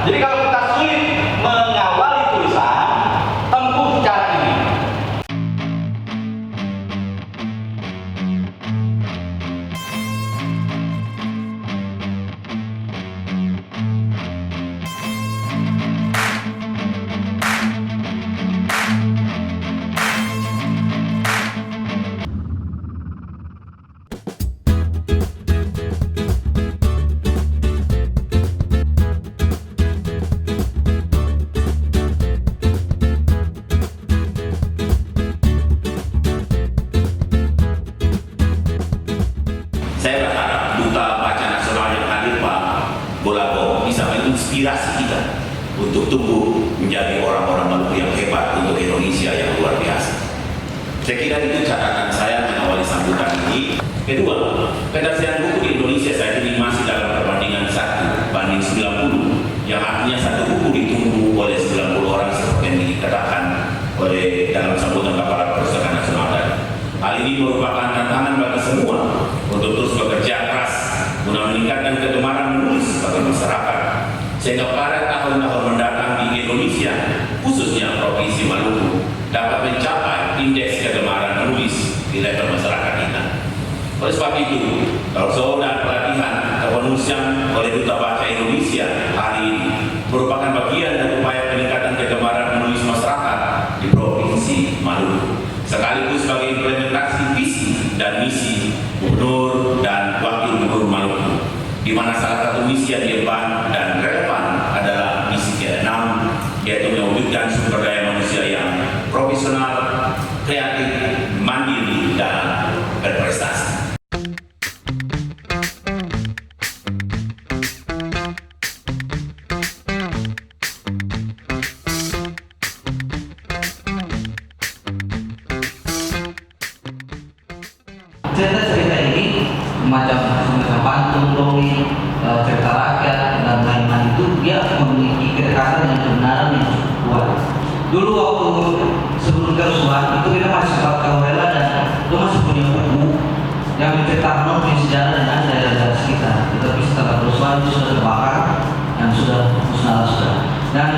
Jadi kalau kita sulit mengawali tulisan, tempuh cara ini. Saya berharap Duta Baca Nasional yang hadir Pak Bolago bisa menginspirasi kita untuk tumbuh menjadi orang-orang Maluku yang hebat untuk Indonesia yang luar biasa. Saya kira itu catatan saya mengawali sambutan ini. Kedua, ketersediaan buku di Indonesia saat ini masih dalam perbandingan 1:90, yang artinya satu buku ditunggu oleh 90 orang seperti yang dikatakan oleh dalam sambutan Kepala Perpustakaan Nasional tadi. Hal ini merupakan tantangan bagi semua untuk terus bekerja keras guna meningkatkan kegemaran menulis bagi masyarakat, sehingga pada tahun-tahun mendatang di Indonesia, khususnya Provinsi Maluku, dapat mencapai indeks kegemaran menulis di level masyarakat kita. Oleh sebab itu, klausul dan pelatihan kepenulisan oleh Duta Baca Indonesia hari ini merupakan bagian dari upaya peningkatan kegemaran menulis masyarakat di Provinsi Maluku, sekaligus sebagai implementasi visi dan misi Gubernur dan Wakil Gubernur Maluku, di mana salah satu misi yang diemban dan relevan adalah misi ke-6, yaitu mewujudkan sumber daya manusia yang profesional, kreatif, mandiri, dan berprestasi. Cerita-cerita ini macam pantun, dongeng, cerita rakyat dan lain-lain itu dia memiliki kedekatan dengan kebenaran yang cukup kuat. Dulu waktu sebelum kerusuhan itu kita masih pakai rela dan itu masih punya buku yang menceritakan sejarah dengan daerah-daerah sekitar. Tetapi setelah kerusuhan itu sudah terbakar dan sudah musnah sudah. Dan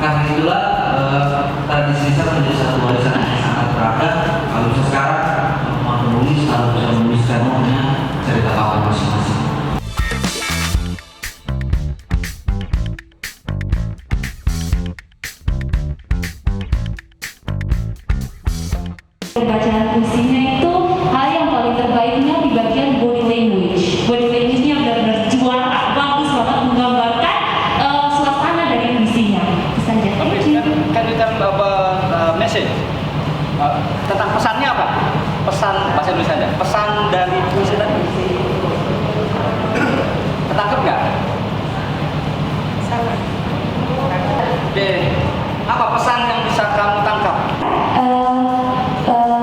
karena itulah tradisi lisan menjadi satu warisan yang sangat beragam. Kalau bisa sekarang menulis harus bisa menuliskan punya cerita kawan masing-masing. Bacaan puisinya itu hal yang paling terbaiknya di bagian body language. Body language-nya benar-benar juara, bagus banget menggambarkan suasana dari puisinya. Saja. Kan kita message tentang pesannya apa? Pesan bahasa Indonesia aja. Pesan dari puisi tadi. Ketangkep nggak? Sama. Oke. Apa pesan yang bisa kamu tangkap?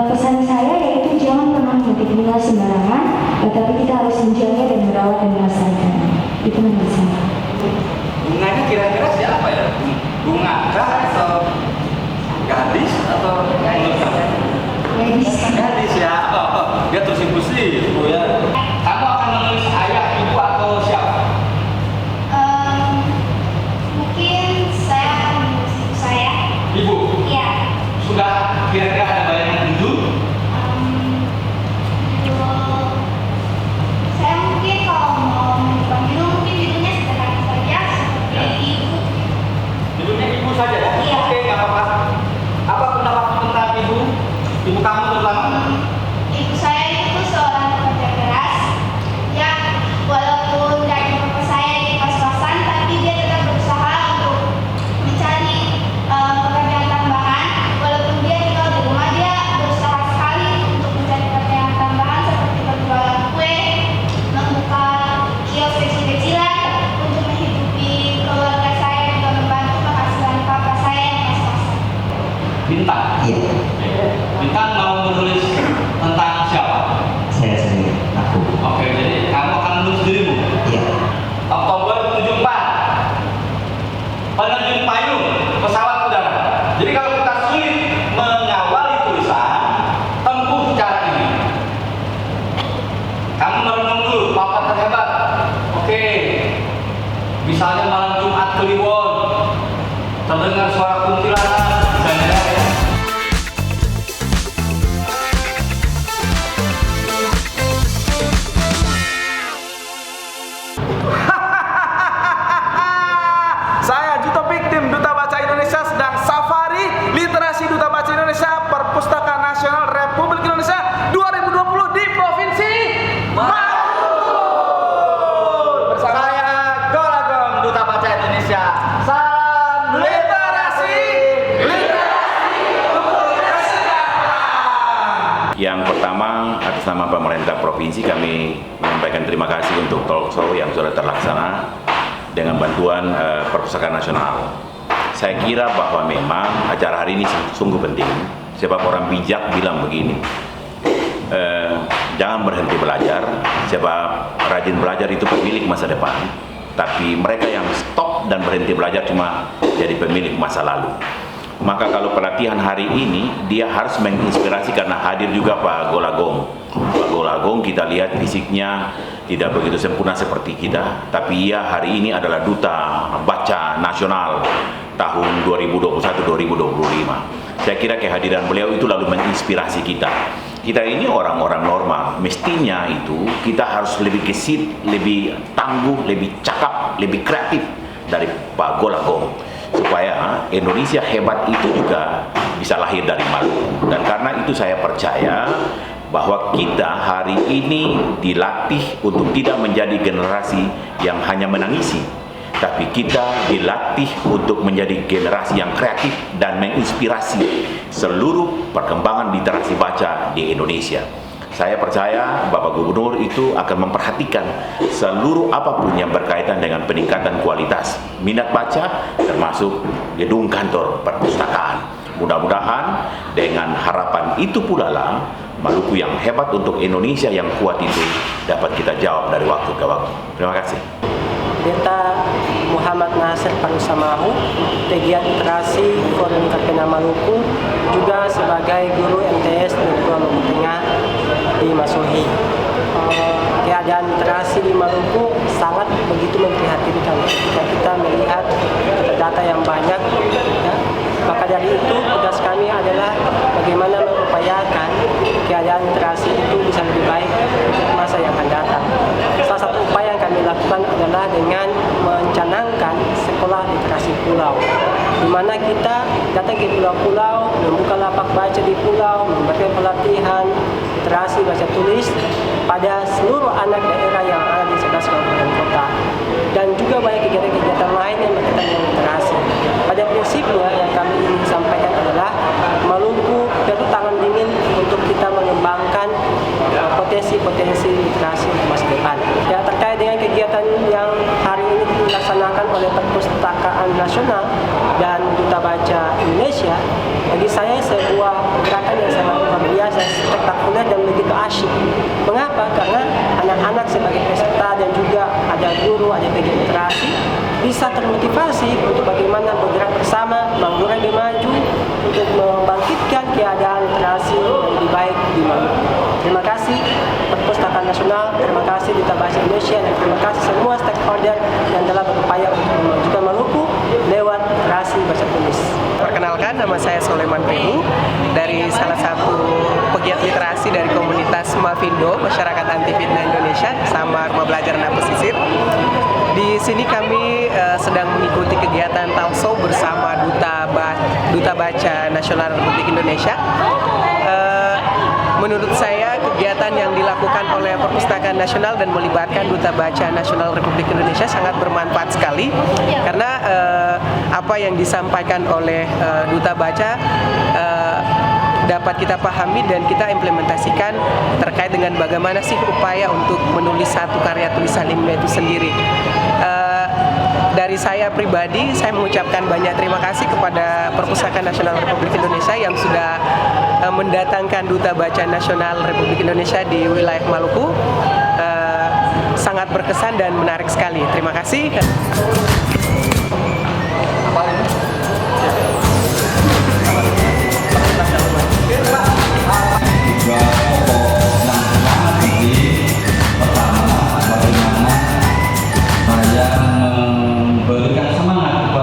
Pesan saya yaitu jangan pernah memetik bunga sembarangan, tetapi kita harus menjaga dan merawat dan melestarikannya. Itu menurut saya. Bunganya kira-kira siapa ya? Bunga kah atau gadis atau gadis ya? Oh, dia terus impulsif, Bu ya. Kamu akan menulis ayah, ibu atau siapa? Mungkin saya akan menulis ibu saya. Ibu. Iya. Sudah kira-kira ada bayangan judul? Saya mungkin kalau mau menyebutkan judul mungkin judulnya sederhana saja seperti ibu. Judulnya ibu saja ya? Iya. Oke, nggak apa-apa. Apa pendapat tentang ibu? Ibu kamu terutama? Ibu saya itu seorang pekerja keras yang walaupun dari bapak saya di pas-pasan tapi dia tetap berusaha untuk mencari pekerjaan tambahan. Walaupun dia tinggal di rumah, dia berusaha sekali untuk mencari pekerjaan tambahan seperti berjualan kue, membuka kios kecil-kecilan untuk menghidupi keluarga saya dan juga membantu penghasilan papa saya yang pas-pasan. Bintang. Iya, Bintang mau menulis tentang siapa? saya sendiri, aku. Oke, jadi kamu akan menulis dirimu. Iya. Oktober 74. Penerjun payung pesawat udara. Jadi kalau kita sulit mengawali tulisan, tempuh cara ini. Kamu merenung dulu, papa terhebat. Oke. Misalnya malam Jumat Kliwon, Terdengar suara kuntilanak dan Saya Jutopik, tim Duta Baca Indonesia sedang safari literasi Duta Baca Indonesia Perpustakaan Nasional Republik Indonesia 2020 di Provinsi Maluku. Bersama saya Golagong, Duta Baca Indonesia. Salam literasi untuk kesejahteraan. Yang pertama, atas nama pemerintah provinsi kami menyampaikan terima kasih untuk talk show yang sudah terlaksana dengan bantuan Perpustakaan Nasional. Saya kira bahwa memang acara hari ini sungguh penting. Sebab orang bijak bilang begini, jangan berhenti belajar, sebab rajin belajar itu pemilik masa depan. Tapi mereka yang stop dan berhenti belajar cuma jadi pemilik masa lalu. Maka kalau pelatihan hari ini, dia harus menginspirasi karena hadir juga Pak Golagong. Pak Golagong kita lihat fisiknya tidak begitu sempurna seperti kita, tapi ia hari ini adalah Duta Baca Nasional tahun 2021-2025. Saya kira kehadiran beliau itu lalu menginspirasi kita. Kita ini orang-orang normal, mestinya itu kita harus lebih gesit, lebih tangguh, lebih cakap, lebih kreatif dari Pak Golagong, supaya Indonesia hebat itu juga bisa lahir dari Maluku. Dan karena itu saya percaya bahwa kita hari ini dilatih untuk tidak menjadi generasi yang hanya menangisi, tapi kita dilatih untuk menjadi generasi yang kreatif dan menginspirasi seluruh perkembangan literasi baca di Indonesia. Saya percaya Bapak Gubernur itu akan memperhatikan seluruh apapun yang berkaitan dengan peningkatan kualitas minat baca, termasuk gedung kantor perpustakaan. Mudah-mudahan dengan harapan itu pula lah, Maluku yang hebat untuk Indonesia yang kuat itu dapat kita jawab dari waktu ke waktu. Terima kasih. Beta Muhammad Nasir Parusamahu, pegiat literasi Forum Karpena Maluku, juga sebagai guru MTS Negeri Maluku Tengah di Masuhi. Keadaan literasi di Maluku sangat begitu memprihatinkan jika kita melihat data yang banyak. Ya. Maka dari itu tugas kami adalah bagaimana mengupayakan keadaan literasi itu bisa lebih baik untuk masa yang akan datang. Salah satu upaya yang kami lakukan adalah dengan mencanangkan sekolah literasi pulau, di mana kita datang ke pulau-pulau, membuka lapak baca di pulau, memberikan pelatihan literasi baca tulis pada seluruh anak daerah yang ada di 11 kabupaten kota, dan juga banyak kegiatan-kegiatan lain yang berkaitan dengan literasi. Pada prinsipnya yang kami ingin sampaikan adalah Maluku perlu tangan dingin untuk kita mengembangkan potensi-potensi literasi untuk masa depan. Ya, terkait dengan kegiatan yang hari ini dilaksanakan oleh Perpustakaan Nasional dan Duta Baca Indonesia, bagi saya sebuah gerakan yang sangat luar biasa, spektakuler dan begitu asyik. Mengapa? Karena anak-anak sebagai peserta dan juga ada guru, ada pegiat literasi bisa termotivasi untuk bagaimana bergerak bersama, menggunakan lebih maju untuk membangkitkan keadaan literasi yang lebih baik di Maluku. Terima kasih Perpustakaan Nasional, terima kasih Duta Baca Indonesia, dan terima kasih semua stakeholder yang telah berupaya untuk memajukan Maluku lewat literasi baca tulis. Perkenalkan, nama saya Soleman Pehu dari salah satu pegiat literasi dari komunitas Mafindo, Masyarakat Anti Fitnah Indonesia, sama Rumah Belajar Anak Pesisir. Di sini kami sedang mengikuti kegiatan talk show bersama Duta Baca Nasional Republik Indonesia. Menurut saya kegiatan yang dilakukan oleh Perpustakaan Nasional dan melibatkan Duta Baca Nasional Republik Indonesia sangat bermanfaat sekali, karena apa yang disampaikan oleh Duta Baca dapat kita pahami dan kita implementasikan terkait dengan bagaimana sih upaya untuk menulis satu karya tulisan ilmiah itu sendiri. Dari saya pribadi, saya mengucapkan banyak terima kasih kepada Perpustakaan Nasional Republik Indonesia yang sudah mendatangkan Duta Baca Nasional Republik Indonesia di wilayah Maluku. Sangat berkesan dan menarik sekali. Terima kasih.